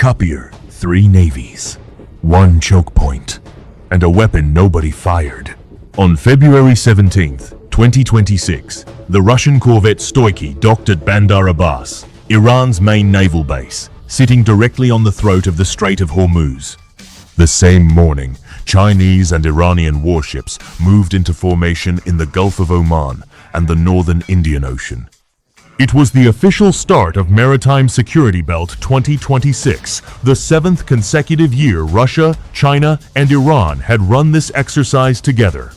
copier, 3 navies, 1 choke point, and a weapon nobody fired. On February 17th, 2026, the Russian corvette Stoiky docked at Bandar Abbas, Iran's main naval base, sitting directly on the throat of the Strait of Hormuz. The same morning, Chinese and Iranian warships moved into formation in the Gulf of Oman and the northern Indian Ocean. It was the official start of Maritime Security Belt 2026, the 7th consecutive year Russia, China, and Iran had run this exercise together.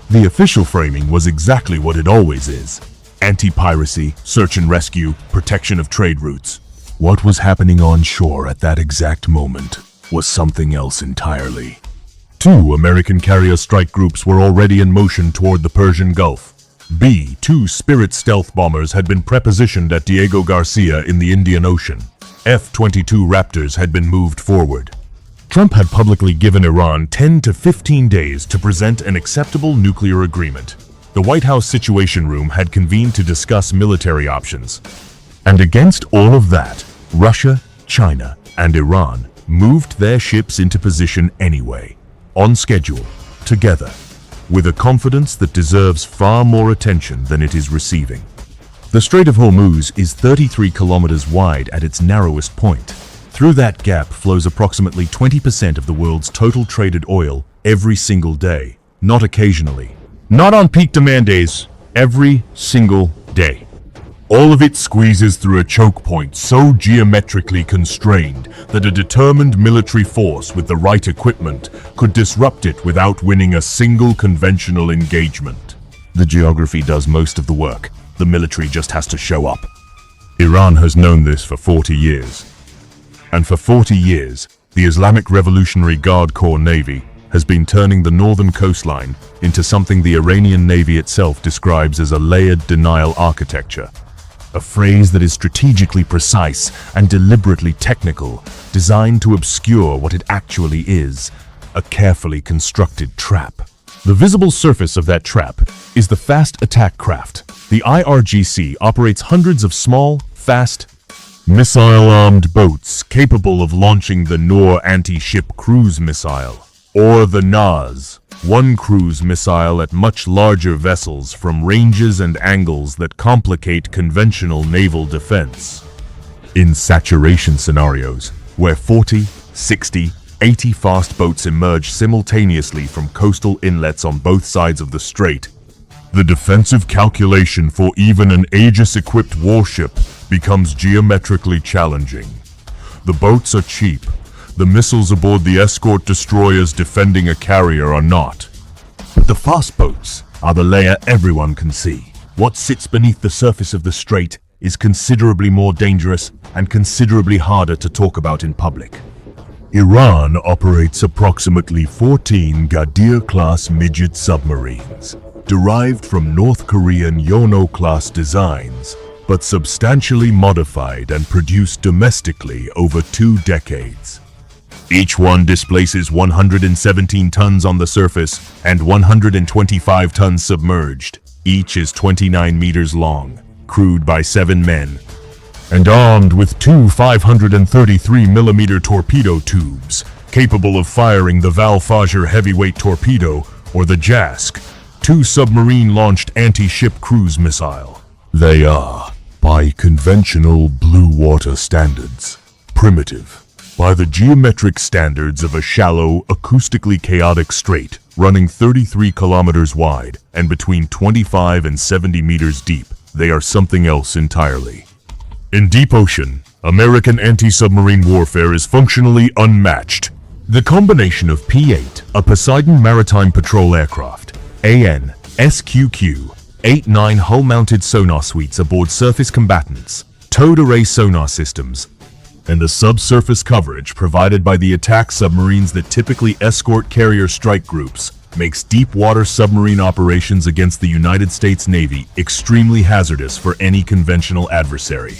The official framing was exactly what it always is: anti-piracy, search and rescue, protection of trade routes. What was happening on shore at that exact moment was something else entirely. 2 American carrier strike groups were already in motion toward the Persian Gulf. B-2 Spirit stealth bombers had been prepositioned at Diego Garcia in the Indian Ocean. F-22 Raptors had been moved forward. Trump had publicly given Iran 10 to 15 days to present an acceptable nuclear agreement. The White House Situation Room had convened to discuss military options. And against all of that, Russia, China, and Iran moved their ships into position anyway, on schedule, together, with a confidence that deserves far more attention than it is receiving. The Strait of Hormuz is 33 kilometers wide at its narrowest point. Through that gap flows approximately 20% of the world's total traded oil every single day, not occasionally. Not on peak demand days, every single day. All of it squeezes through a choke point so geometrically constrained that a determined military force with the right equipment could disrupt it without winning a single conventional engagement. The geography does most of the work. The military just has to show up. Iran has known this for 40 years. And for 40 years, the Islamic Revolutionary Guard Corps Navy has been turning the northern coastline into something the Iranian Navy itself describes as a layered denial architecture. A phrase that is strategically precise and deliberately technical, designed to obscure what it actually is: a carefully constructed trap. The visible surface of that trap is the fast attack craft. The IRGC operates hundreds of small, fast, missile-armed boats capable of launching the Noor anti-ship cruise missile, or the NAS, one cruise missile at much larger vessels from ranges and angles that complicate conventional naval defense. In saturation scenarios, where 40, 60, 80 fast boats emerge simultaneously from coastal inlets on both sides of the strait, the defensive calculation for even an Aegis-equipped warship becomes geometrically challenging. The boats are cheap. The missiles aboard the escort destroyers defending a carrier are not. But the fast boats are the layer everyone can see. What sits beneath the surface of the strait is considerably more dangerous and considerably harder to talk about in public. Iran operates approximately 14 Ghadir-class midget submarines, derived from North Korean Yono-class designs, but substantially modified and produced domestically over 2 decades. Each one displaces 117 tons on the surface and 125 tons submerged. Each is 29 meters long, crewed by 7 men, and armed with 2 533mm torpedo tubes, capable of firing the Val-Fajr heavyweight torpedo or the JASC, 2 submarine-launched anti-ship cruise missile. They are, by conventional blue water standards, primitive. By the geometric standards of a shallow, acoustically chaotic strait running 33 kilometers wide and between 25 and 70 meters deep, they are something else entirely. In deep ocean, American anti-submarine warfare is functionally unmatched. The combination of P-8, a Poseidon maritime patrol aircraft, AN, SQQ, 8-9 hull-mounted sonar suites aboard surface combatants, towed array sonar systems, and the subsurface coverage provided by the attack submarines that typically escort carrier strike groups makes deep-water submarine operations against the United States Navy extremely hazardous for any conventional adversary.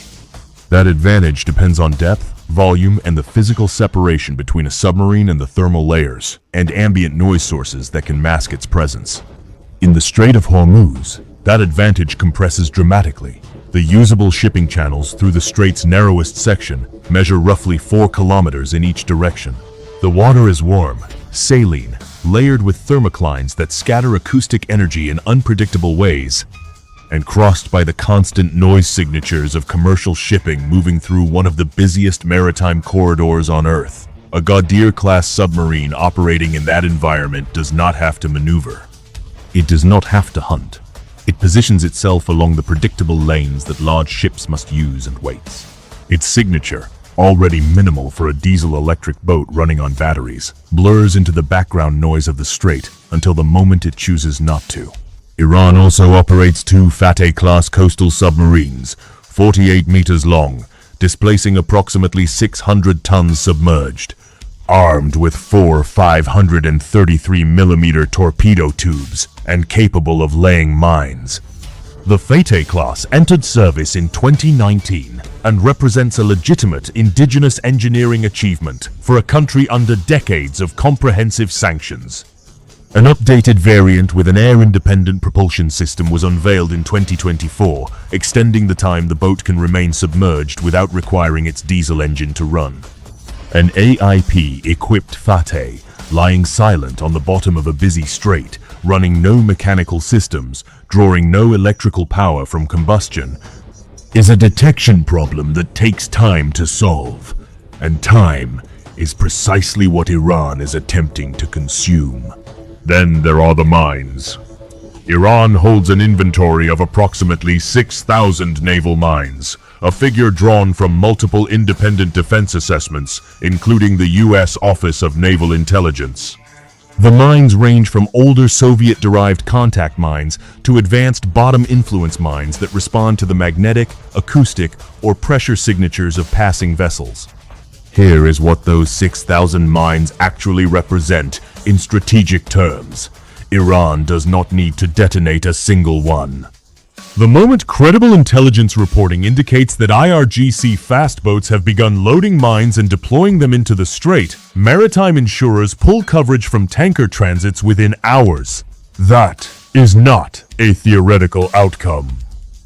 That advantage depends on depth, volume, and the physical separation between a submarine and the thermal layers, and ambient noise sources that can mask its presence. In the Strait of Hormuz, that advantage compresses dramatically. The usable shipping channels through the strait's narrowest section measure roughly 4 kilometers in each direction. The water is warm, saline, layered with thermoclines that scatter acoustic energy in unpredictable ways, and crossed by the constant noise signatures of commercial shipping moving through one of the busiest maritime corridors on Earth. A Gaudier-class submarine operating in that environment does not have to maneuver. It does not have to hunt. It positions itself along the predictable lanes that large ships must use and waits. Its signature, already minimal for a diesel-electric boat running on batteries, blurs into the background noise of the strait until the moment it chooses not to. Iran also operates 2 Fateh-class coastal submarines, 48 meters long, displacing approximately 600 tons submerged, armed with 4 533mm torpedo tubes and capable of laying mines. The Fateh class entered service in 2019 and represents a legitimate indigenous engineering achievement for a country under decades of comprehensive sanctions. An updated variant with an air-independent propulsion system was unveiled in 2024, extending the time the boat can remain submerged without requiring its diesel engine to run. An AIP-equipped Fateh, lying silent on the bottom of a busy strait, running no mechanical systems, drawing no electrical power from combustion, is a detection problem that takes time to solve. And time is precisely what Iran is attempting to consume. Then there are the mines. Iran holds an inventory of approximately 6,000 naval mines, a figure drawn from multiple independent defense assessments, including the U.S. Office of Naval Intelligence. The mines range from older Soviet-derived contact mines to advanced bottom influence mines that respond to the magnetic, acoustic, or pressure signatures of passing vessels. Here is what those 6,000 mines actually represent in strategic terms. Iran does not need to detonate a single one. The moment credible intelligence reporting indicates that IRGC fast boats have begun loading mines and deploying them into the strait, maritime insurers pull coverage from tanker transits within hours. That is not a theoretical outcome.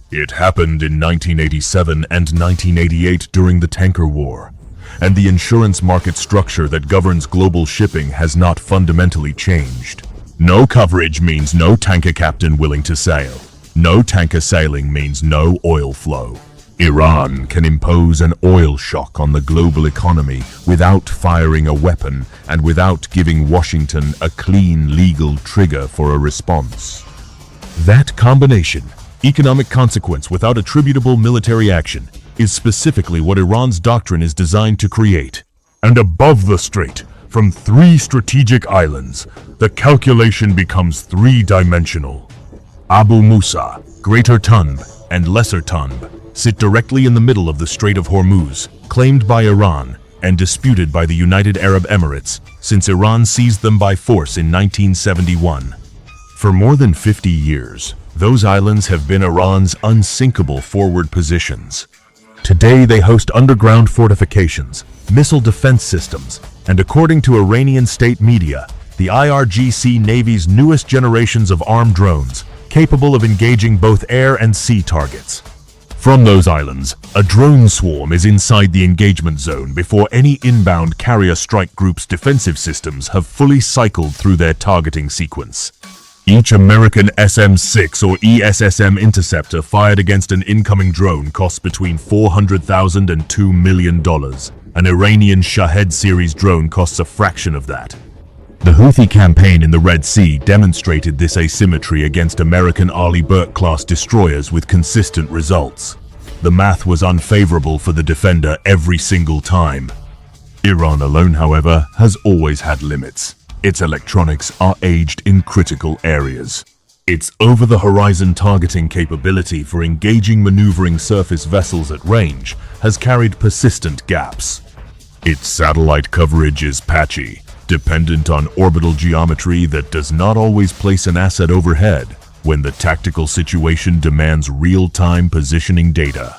It happened in 1987 and 1988 during the tanker war, and the insurance market structure that governs global shipping has not fundamentally changed. No coverage means no tanker captain willing to sail. No tanker sailing means no oil flow. Iran can impose an oil shock on the global economy without firing a weapon and without giving Washington a clean legal trigger for a response. That combination, economic consequence without attributable military action, is specifically what Iran's doctrine is designed to create. And above the strait, from 3 strategic islands, the calculation becomes 3-dimensional. Abu Musa, Greater Tunb, and Lesser Tunb sit directly in the middle of the Strait of Hormuz, claimed by Iran and disputed by the United Arab Emirates since Iran seized them by force in 1971. For more than 50 years, those islands have been Iran's unsinkable forward positions. Today they host underground fortifications, missile defense systems, and according to Iranian state media, the IRGC Navy's newest generations of armed drones, capable of engaging both air and sea targets. From those islands, a drone swarm is inside the engagement zone before any inbound carrier strike group's defensive systems have fully cycled through their targeting sequence. Each American SM-6 or ESSM interceptor fired against an incoming drone costs between $400,000 and $2 million. An Iranian Shahed series drone costs a fraction of that. The Houthi campaign in the Red Sea demonstrated this asymmetry against American Arleigh Burke-class destroyers with consistent results. The math was unfavorable for the defender every single time. Iran alone, however, has always had limits. Its electronics are aged in critical areas. Its over-the-horizon targeting capability for engaging maneuvering surface vessels at range has carried persistent gaps. Its satellite coverage is patchy, dependent on orbital geometry that does not always place an asset overhead when the tactical situation demands real-time positioning data.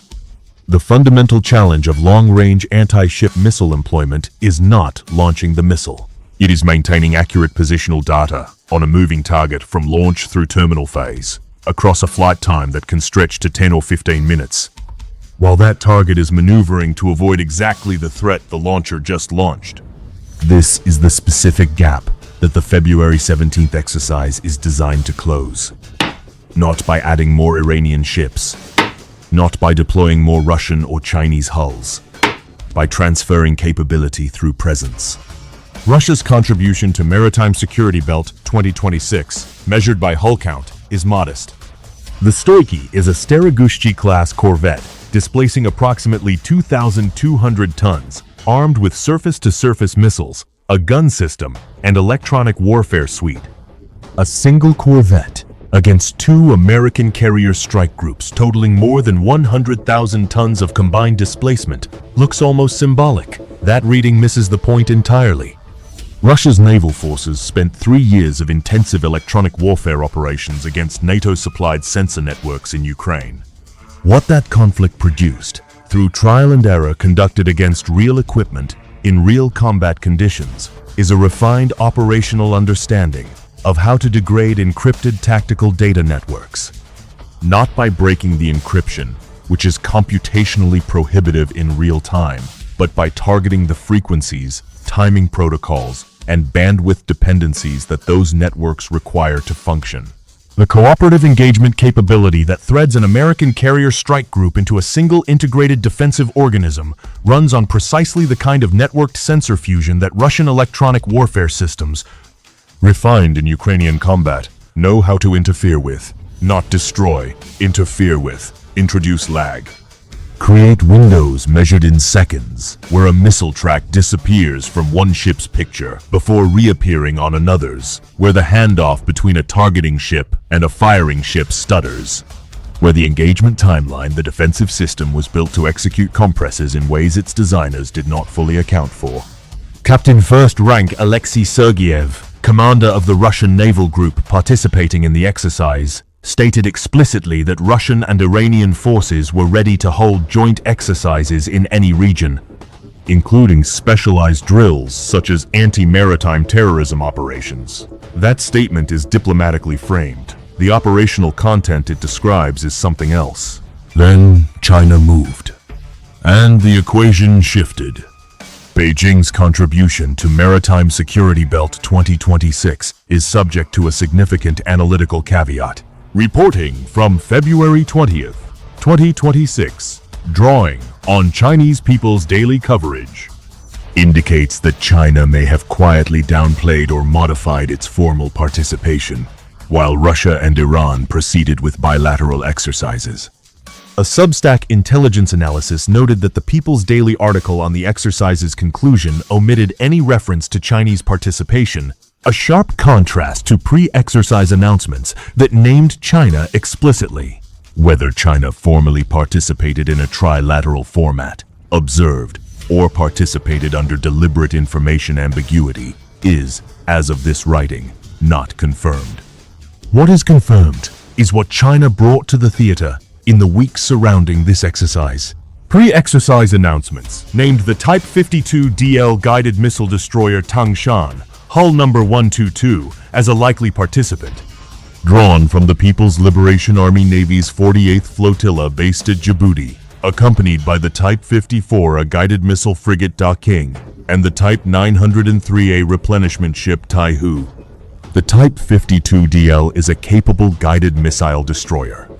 The fundamental challenge of long-range anti-ship missile employment is not launching the missile. It is maintaining accurate positional data on a moving target from launch through terminal phase. across a flight time that can stretch to 10 or 15 minutes. While that target is maneuvering to avoid exactly the threat the launcher just launched. This is the specific gap that the February 17th exercise is designed to close. Not by adding more Iranian ships, not by deploying more Russian or Chinese hulls, by transferring capability through presence. Russia's contribution to Maritime Security Belt 2026, measured by hull count, is modest. The Stoiky is a Staragushchi-class corvette, displacing approximately 2,200 tons, armed with surface-to-surface missiles, a gun system, and electronic warfare suite. A single corvette against two American carrier strike groups totaling more than 100,000 tons of combined displacement looks almost symbolic. That reading misses the point entirely. Russia's naval forces spent 3 years of intensive electronic warfare operations against NATO-supplied sensor networks in Ukraine. What that conflict produced, through trial and error conducted against real equipment in real combat conditions, is a refined operational understanding of how to degrade encrypted tactical data networks. Not by breaking the encryption, which is computationally prohibitive in real time, but by targeting the frequencies, timing protocols, and bandwidth dependencies that those networks require to function. The cooperative engagement capability that threads an American carrier strike group into a single integrated defensive organism runs on precisely the kind of networked sensor fusion that Russian electronic warfare systems, refined in Ukrainian combat, know how to interfere with, not destroy, interfere with, introduce lag. Create windows measured in seconds, where a missile track disappears from one ship's picture before reappearing on another's, where the handoff between a targeting ship and a firing ship stutters, where the engagement timeline, the defensive system was built to execute compresses in ways its designers did not fully account for. Captain First Rank Alexei Sergeyev, commander of the Russian naval group participating in the exercise, stated explicitly that Russian and Iranian forces were ready to hold joint exercises in any region, including specialized drills such as anti-maritime terrorism operations. That statement is diplomatically framed. The operational content it describes is something else. Then China moved, and the equation shifted. Beijing's contribution to Maritime Security Belt 2026 is subject to a significant analytical caveat. Reporting from February 20th, 2026, drawing on Chinese People's Daily Coverage, indicates that China may have quietly downplayed or modified its formal participation, while Russia and Iran proceeded with bilateral exercises. A Substack intelligence analysis noted that the People's Daily article on the exercise's conclusion omitted any reference to Chinese participation, a sharp contrast to pre-exercise announcements that named China explicitly. Whether China formally participated in a trilateral format, observed, or participated under deliberate information ambiguity is, as of this writing, not confirmed. What is confirmed is what China brought to the theater in the weeks surrounding this exercise. Pre-exercise announcements named the Type 52 DL guided missile destroyer Tangshan, hull number 122, as a likely participant. Drawn from the People's Liberation Army Navy's 48th Flotilla based at Djibouti, accompanied by the Type 54, a guided missile frigate Da King, and the Type 903A replenishment ship Taihu. The Type 52 DL is a capable guided missile destroyer.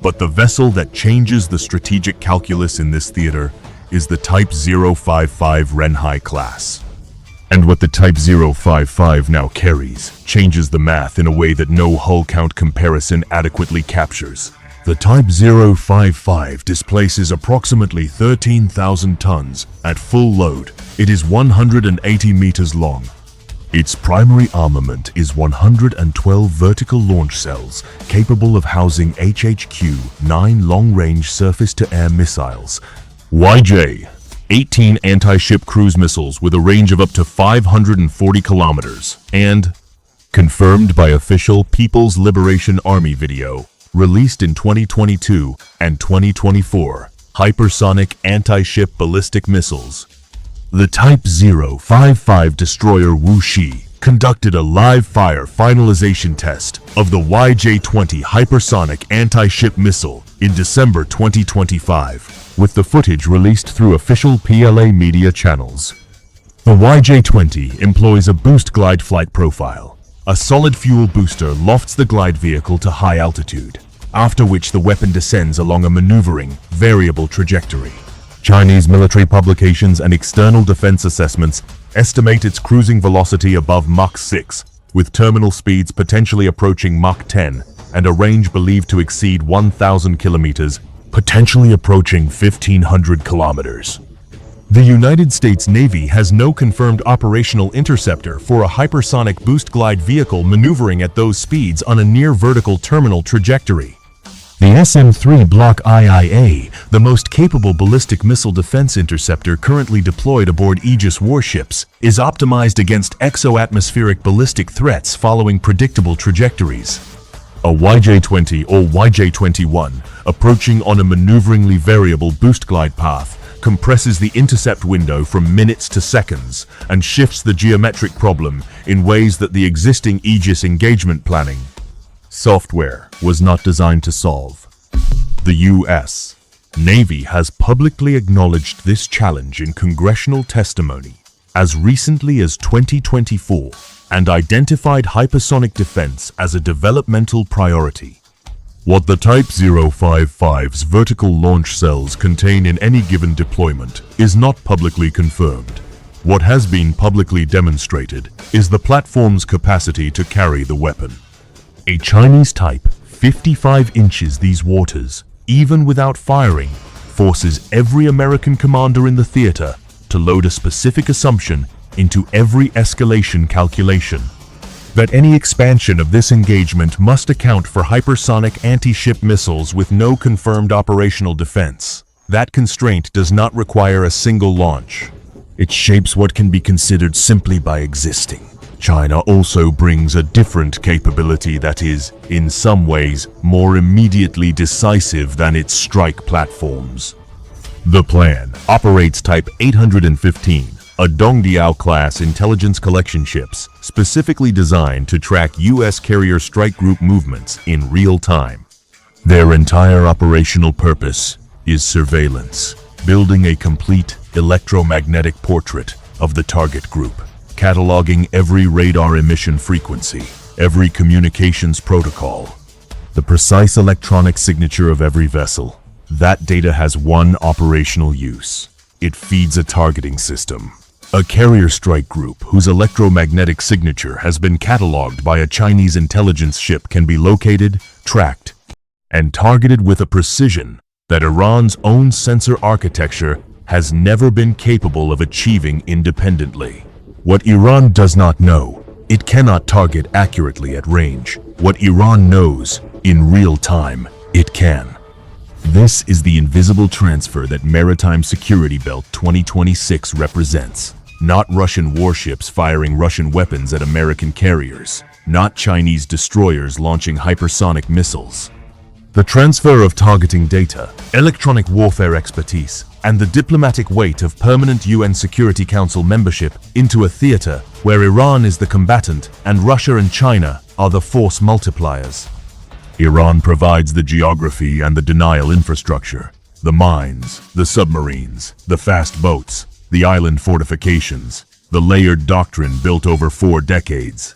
But the vessel that changes the strategic calculus in this theater is the Type 055 Renhai class. And what the Type 055 now carries changes the math in a way that no hull count comparison adequately captures. The Type 055 displaces approximately 13,000 tons at full load. It is 180 meters long. Its primary armament is 112 vertical launch cells capable of housing HHQ-9 long-range surface-to-air missiles, YJ 18 anti-ship cruise missiles with a range of up to 540 kilometers, and, confirmed by official People's Liberation Army video, released in 2022 and 2024, hypersonic anti-ship ballistic missiles. The Type 055 destroyer Wuxi conducted a live-fire finalization test of the YJ-20 hypersonic anti-ship missile in December 2025, with the footage released through official PLA media channels. The YJ-20 employs a boost glide flight profile. A solid fuel booster lofts the glide vehicle to high altitude, after which the weapon descends along a maneuvering, variable trajectory. Chinese military publications and external defense assessments estimate its cruising velocity above Mach 6, with terminal speeds potentially approaching Mach 10 and a range believed to exceed 1,000 kilometers, potentially approaching 1,500 kilometers. The United States Navy has no confirmed operational interceptor for a hypersonic boost glide vehicle maneuvering at those speeds on a near-vertical terminal trajectory. The SM-3 Block IIA, the most capable ballistic missile defense interceptor currently deployed aboard Aegis warships, is optimized against exo-atmospheric ballistic threats following predictable trajectories. A YJ-20 or YJ-21, approaching on a maneuveringly variable boost glide path, compresses the intercept window from minutes to seconds and shifts the geometric problem in ways that the existing Aegis engagement planning software was not designed to solve. The U.S. Navy has publicly acknowledged this challenge in congressional testimony as recently as 2024 and identified hypersonic defense as a developmental priority. What the Type 055's vertical launch cells contain in any given deployment is not publicly confirmed. What has been publicly demonstrated is the platform's capacity to carry the weapon. A Chinese Type 55 inches these waters, even without firing, forces every American commander in the theater to load a specific assumption into every escalation calculation. That any expansion of this engagement must account for hypersonic anti-ship missiles with no confirmed operational defense. That constraint does not require a single launch. It shapes what can be considered simply by existing. China also brings a different capability that is, in some ways, more immediately decisive than its strike platforms. The plan operates Type 815, a Dongdiao-class intelligence collection ships specifically designed to track U.S. carrier strike group movements in real time. Their entire operational purpose is surveillance, building a complete electromagnetic portrait of the target group, cataloging every radar emission frequency, every communications protocol, the precise electronic signature of every vessel. That data has one operational use. It feeds a targeting system. A carrier strike group whose electromagnetic signature has been cataloged by a Chinese intelligence ship can be located, tracked, and targeted with a precision that Iran's own sensor architecture has never been capable of achieving independently. What Iran does not know, it cannot target accurately at range. What Iran knows, in real time, it can. This is the invisible transfer that Maritime Security Belt 2026 represents. Not Russian warships firing Russian weapons at American carriers. Not Chinese destroyers launching hypersonic missiles. The transfer of targeting data, electronic warfare expertise, and the diplomatic weight of permanent UN Security Council membership into a theater where Iran is the combatant and Russia and China are the force multipliers. Iran provides the geography and the denial infrastructure, the mines, the submarines, the fast boats, the island fortifications, the layered doctrine built over 4 decades.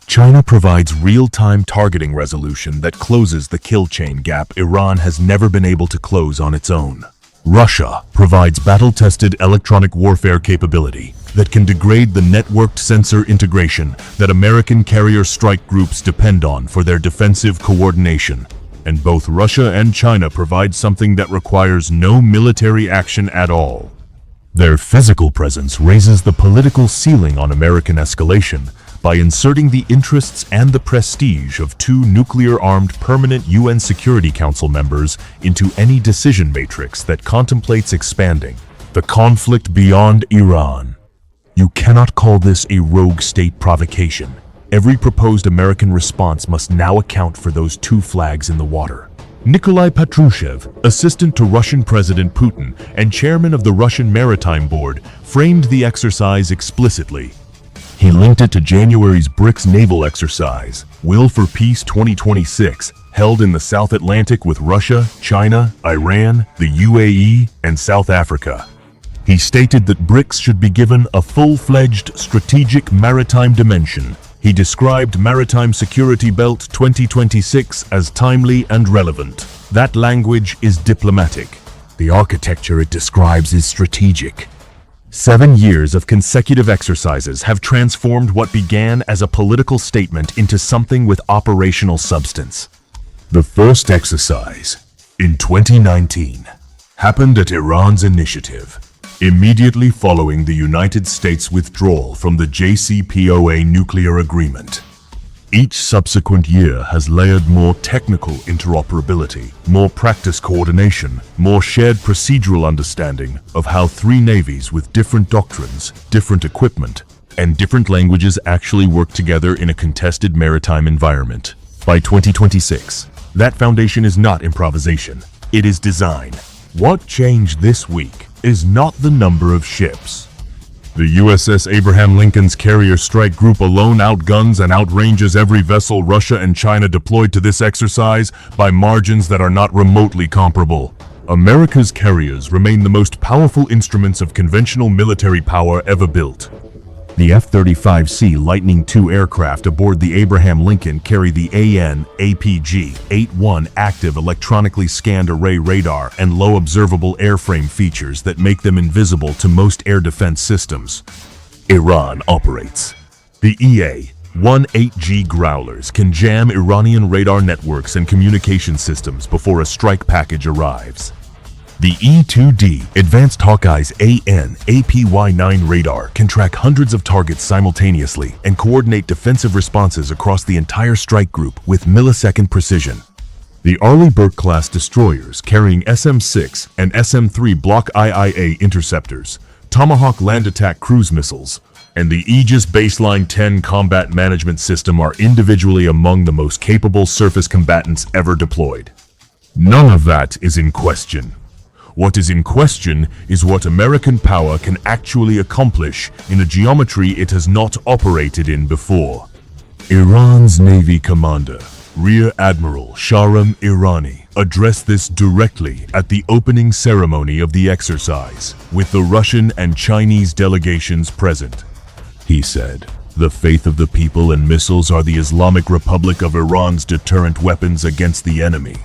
China provides real-time targeting resolution that closes the kill chain gap Iran has never been able to close on its own. Russia provides battle-tested electronic warfare capability that can degrade the networked sensor integration that American carrier strike groups depend on for their defensive coordination. And both Russia and China provide something that requires no military action at all. Their physical presence raises the political ceiling on American escalation by inserting the interests and the prestige of 2 nuclear-armed permanent UN Security Council members into any decision matrix that contemplates expanding the conflict beyond Iran. You cannot call this a rogue state provocation. Every proposed American response must now account for those 2 flags in the water. Nikolai Patrushev, assistant to Russian President Putin and chairman of the Russian Maritime Board, framed the exercise explicitly. He linked it to January's BRICS naval exercise, Will for Peace 2026, held in the South Atlantic with Russia, China, Iran, the UAE, and South Africa. He stated that BRICS should be given a full-fledged strategic maritime dimension. He described Maritime Security Belt 2026 as timely and relevant. That language is diplomatic. The architecture it describes is strategic. 7 years of consecutive exercises have transformed what began as a political statement into something with operational substance. The first exercise, in 2019, happened at Iran's initiative, immediately following the United States' withdrawal from the JCPOA nuclear agreement. Each subsequent year has layered more technical interoperability, more practice coordination, more shared procedural understanding of how three navies with different doctrines, different equipment, and different languages actually work together in a contested maritime environment. By 2026, that foundation is not improvisation, it is design. What changed this week is not the number of ships. The USS Abraham Lincoln's carrier strike group alone outguns and outranges every vessel Russia and China deployed to this exercise by margins that are not remotely comparable. America's carriers remain the most powerful instruments of conventional military power ever built. The F-35C Lightning II aircraft aboard the Abraham Lincoln carry the AN/APG-81 active electronically scanned array radar and low observable airframe features that make them invisible to most air defense systems. Iran operates. The EA-18G Growlers can jam Iranian radar networks and communication systems before a strike package arrives. The E-2D Advanced Hawkeye's AN/APY-9 radar can track hundreds of targets simultaneously and coordinate defensive responses across the entire strike group with millisecond precision. The Arleigh Burke-class destroyers carrying SM-6 and SM-3 Block IIA interceptors, Tomahawk land attack cruise missiles, and the Aegis Baseline 10 combat management system are individually among the most capable surface combatants ever deployed. None of that is in question. What is in question is what American power can actually accomplish in a geometry it has not operated in before. Iran's Navy commander, Rear Admiral Shahram Irani, addressed this directly at the opening ceremony of the exercise, with the Russian and Chinese delegations present. He said, "The faith of the people and missiles are the Islamic Republic of Iran's deterrent weapons against the enemy."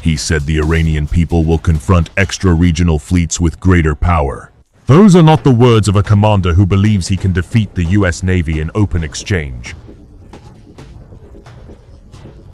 He said the Iranian people will confront extra-regional fleets with greater power. Those are not the words of a commander who believes he can defeat the US Navy in open exchange.